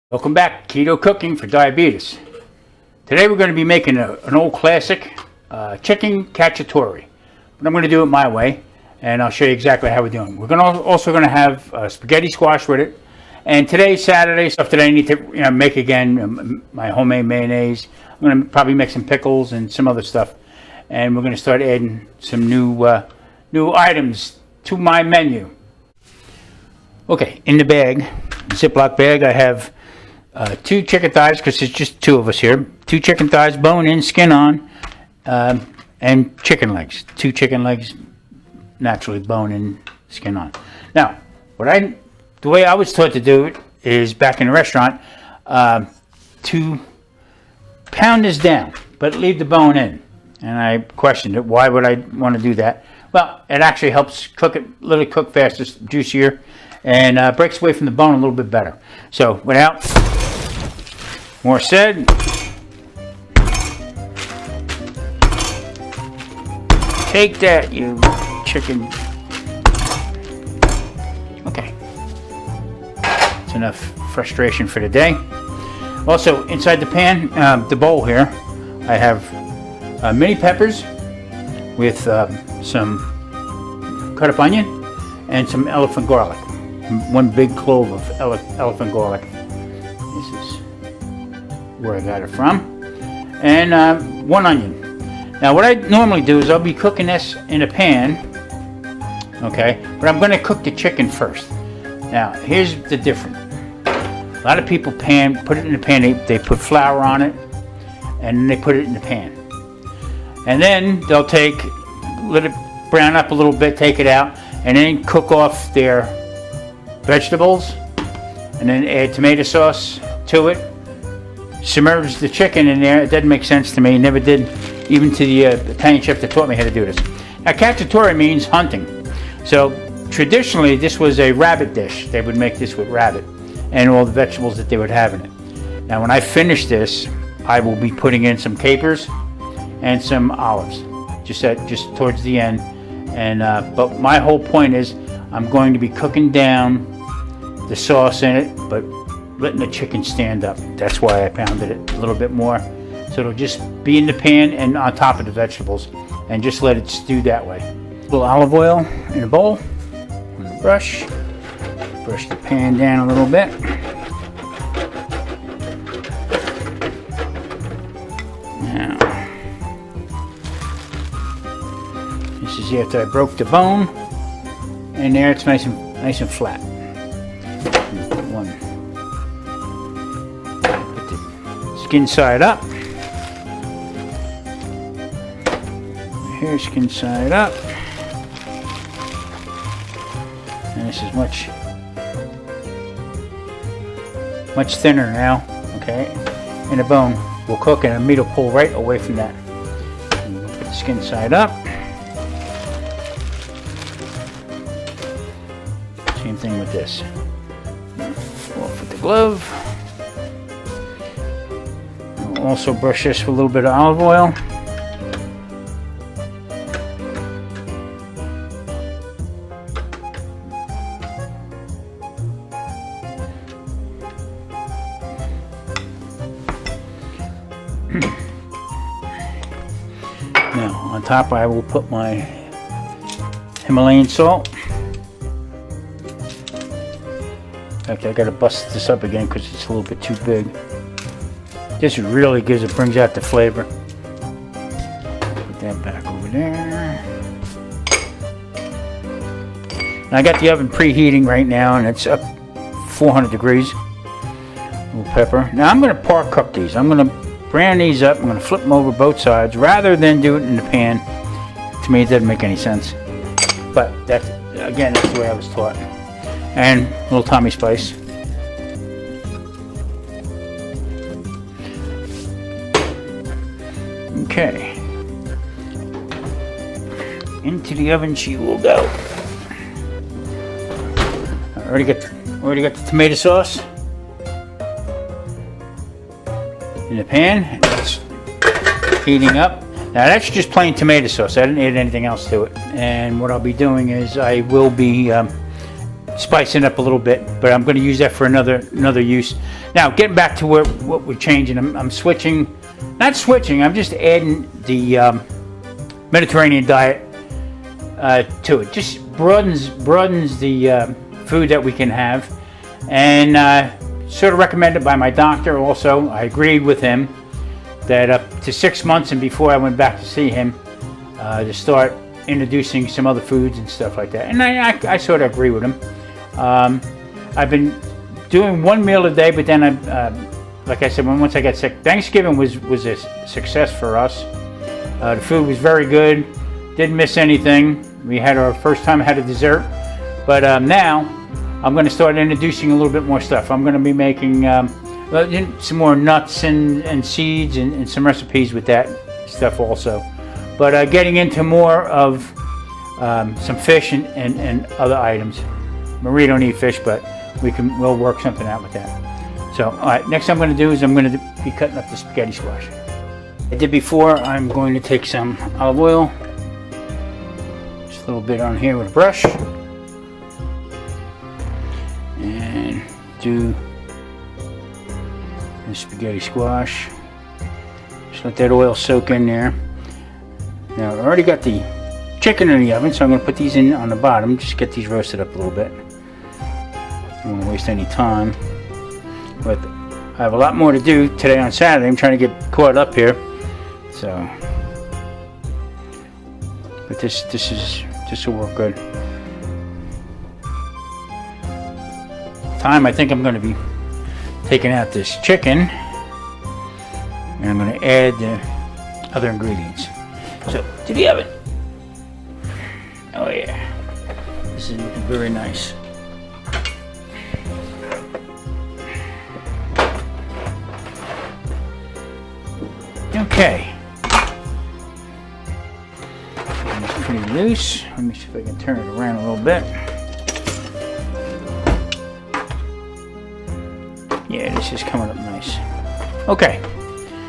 Welcome back, Keto Cooking for Diabetes. Today we're going to be making an old classic, chicken cacciatore. But I'm going to do it my way, and I'll show you exactly how we're doing. We're also going to have spaghetti squash with it. And today's Saturday, stuff that I need to make again, my homemade mayonnaise. I'm going to probably make some pickles and some other stuff. And we're going to start adding some new items to my menu. Okay, in the bag, Ziploc bag, I have 2 chicken thighs, because there's just 2 of us here. 2 chicken thighs, bone in, skin on, and chicken legs. 2 chicken legs, naturally bone in, skin on. Now, the way I was taught to do it is back in the restaurant, to pound this down, but leave the bone in. And I questioned it. Why would I want to do that? Well, it actually helps cook it, let it cook faster, juicier, and breaks away from the bone a little bit better. So, without more said, take that, you chicken. Okay, it's enough frustration for the day. Also, inside the pan, the bowl here, I have mini peppers with some cut up onion and some elephant garlic. 1 big clove of elephant garlic. This is where I got it from. And 1 onion. Now what I normally do is I'll be cooking this in a pan, okay, but I'm going to cook the chicken first. Now here's the difference. A lot of people put it in the pan, they put flour on it, and then they put it in the pan. And then they'll let it brown up a little bit, take it out, and then cook off their vegetables, and then add tomato sauce to it. Submerge the chicken in there. It doesn't make sense to me. Never did, even to the Italian chef that taught me how to do this. Now, cacciatore means hunting. So traditionally, this was a rabbit dish. They would make this with rabbit and all the vegetables that they would have in it. Now, when I finish this, I will be putting in some capers and some olives, just towards the end. And but my whole point is, I'm going to be cooking down the sauce in it, but letting the chicken stand up. That's why I pounded it a little bit more. So it'll just be in the pan and on top of the vegetables, and just let it stew that way. A little olive oil in a bowl, on the brush the pan down a little bit. Now, this is after I broke the bone, and there it's nice and flat. Put the skin side up. Here, skin side up. And this is much thinner now, okay? And the bone will cook, and the meat will pull right away from that. And we'll put the skin side up. Same thing with this. Off with the glove. I'll also brush this with a little bit of olive oil. Now, on top I will put my Himalayan salt. In fact, I gotta bust this up again because it's a little bit too big. This really brings out the flavor. Put that back over there. And I got the oven preheating right now, and it's up 400 degrees. A little pepper. Now I'm gonna par cook these. I'm gonna brown these up. I'm going to flip them over both sides rather than do it in the pan. To me, it doesn't make any sense. But that's the way I was taught. And a little Tommy spice. Okay. Into the oven she will go. I already got the tomato sauce in the pan. It's heating up. Now that's just plain tomato sauce. I didn't add anything else to it. And what I'll be doing is I will be spicing up a little bit, but I'm going to use that for another use. Now, getting back to what we're changing, I'm switching, not switching, I'm just adding the Mediterranean diet to it. Just broadens the food that we can have, and sort of recommended by my doctor also. I agreed with him that up to 6 months and before I went back to see him, to start introducing some other foods and stuff like that. And I sort of agree with him. I've been doing 1 meal a day, but then like I said, once I got sick, Thanksgiving was a success for us. The food was very good. Didn't miss anything. We had our first time had a dessert, but now I'm going to start introducing a little bit more stuff. I'm going to be making some more nuts and seeds and some recipes with that stuff also. But getting into more of some fish and other items. Marie don't eat fish, but we'll work something out with that. So, all right, next I'm going to do is I'm going to be cutting up the spaghetti squash. I did before. I'm going to take some olive oil, just a little bit on here with a brush, and do the spaghetti squash. Just let that oil soak in there. Now, I already got the chicken in the oven, so I'm going to put these in on the bottom. Just get these roasted up a little bit. I don't want to waste any time. But I have a lot more to do today on Saturday. I'm trying to get caught up here. So, but this will work good. I think I'm going to be taking out this chicken, and I'm going to add the other ingredients. So, to the oven. Oh yeah, this is looking very nice. Okay. It's pretty loose. Let me see if I can turn it around a little bit. Yeah, this is coming up nice. Okay.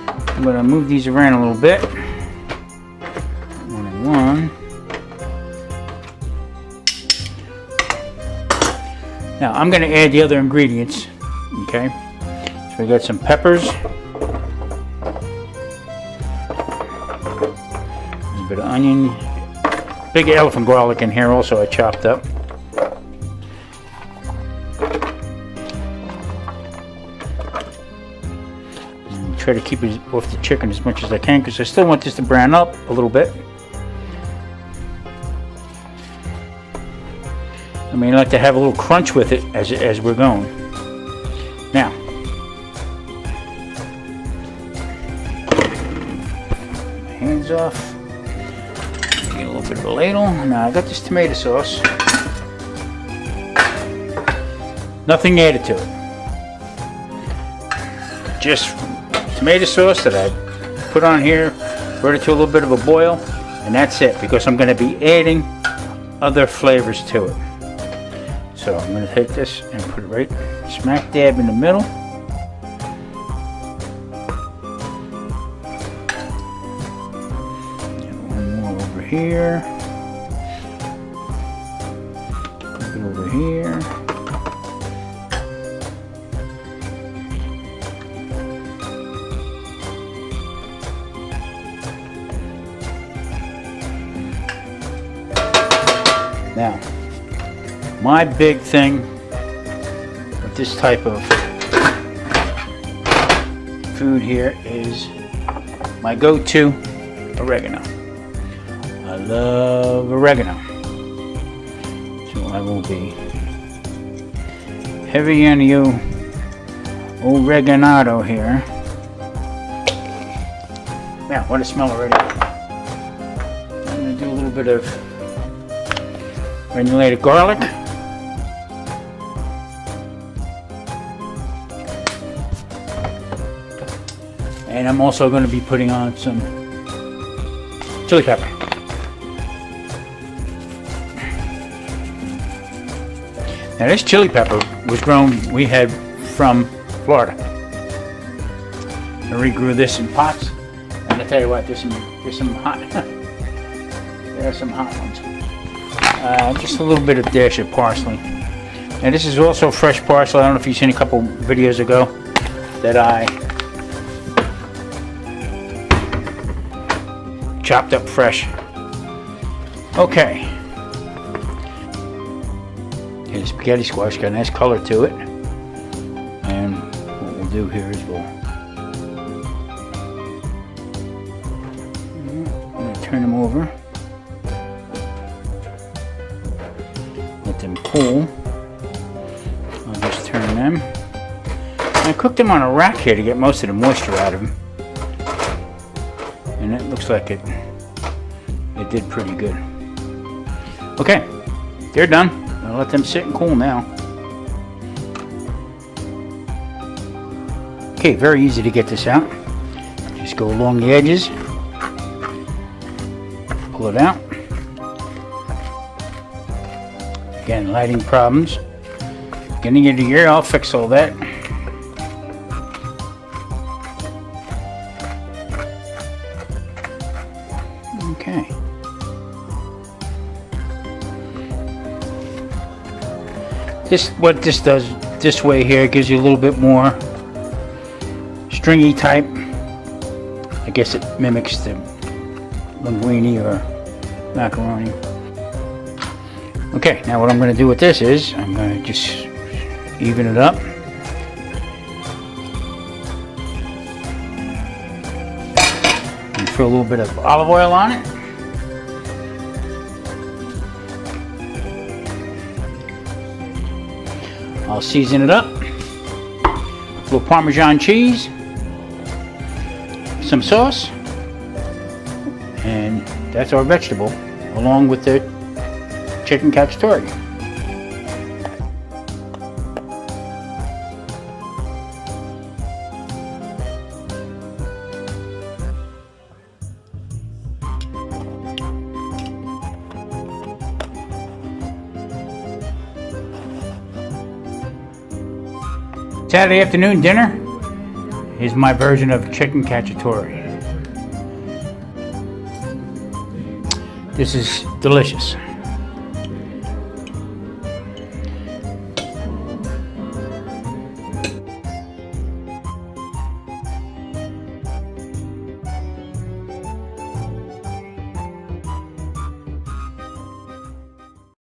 I'm going to move these around a little bit. One and one. Now I'm going to add the other ingredients. Okay. So we got some peppers. A bit of onion. Big elephant garlic in here also I chopped up. Try to keep it off the chicken as much as I can because I still want this to brown up a little bit. I mean, I like to have a little crunch with it as we're going. Now, my hands off. Get a little bit of a ladle. Now I got this tomato sauce. Nothing added to it. Just tomato sauce that I put on here, brought it to a little bit of a boil, and that's it, because I'm going to be adding other flavors to it. So I'm going to take this and put it right smack dab in the middle. And one more over here. Put it over here. Now, my big thing with this type of food here is my go-to oregano. I love oregano. So I will be heavy on the oregano here. Yeah, what a smell already. I'm going to do a little bit of granulated garlic. And I'm also going to be putting on some chili pepper. Now this chili pepper was grown, we had from Florida. Marie grew this in pots. And I tell you what, there's some hot, there are some hot ones. Just a little bit of dash of parsley. And this is also fresh parsley. I don't know if you've seen a couple videos ago that I chopped up fresh. Okay. Okay, the spaghetti squash got a nice color to it. And what we'll do here is we'll I'm going to turn them over. Let them cool. I'll just turn them. I cooked them on a rack here to get most of the moisture out of them. And it looks like it did pretty good. Okay, they're done. I'll let them sit and cool now. Okay, very easy to get this out. Just go along the edges. Pull it out. Again, lighting problems. Getting into here, I'll fix all that. Okay. What this does this way here gives you a little bit more stringy type. I guess it mimics the linguine or macaroni. Okay, now what I'm going to do with this is I'm going to just even it up. And throw a little bit of olive oil on it. I'll season it up. A little Parmesan cheese, some sauce, and that's our vegetable, along with the chicken cacciatore. Saturday afternoon dinner is my version of chicken cacciatore. This is delicious.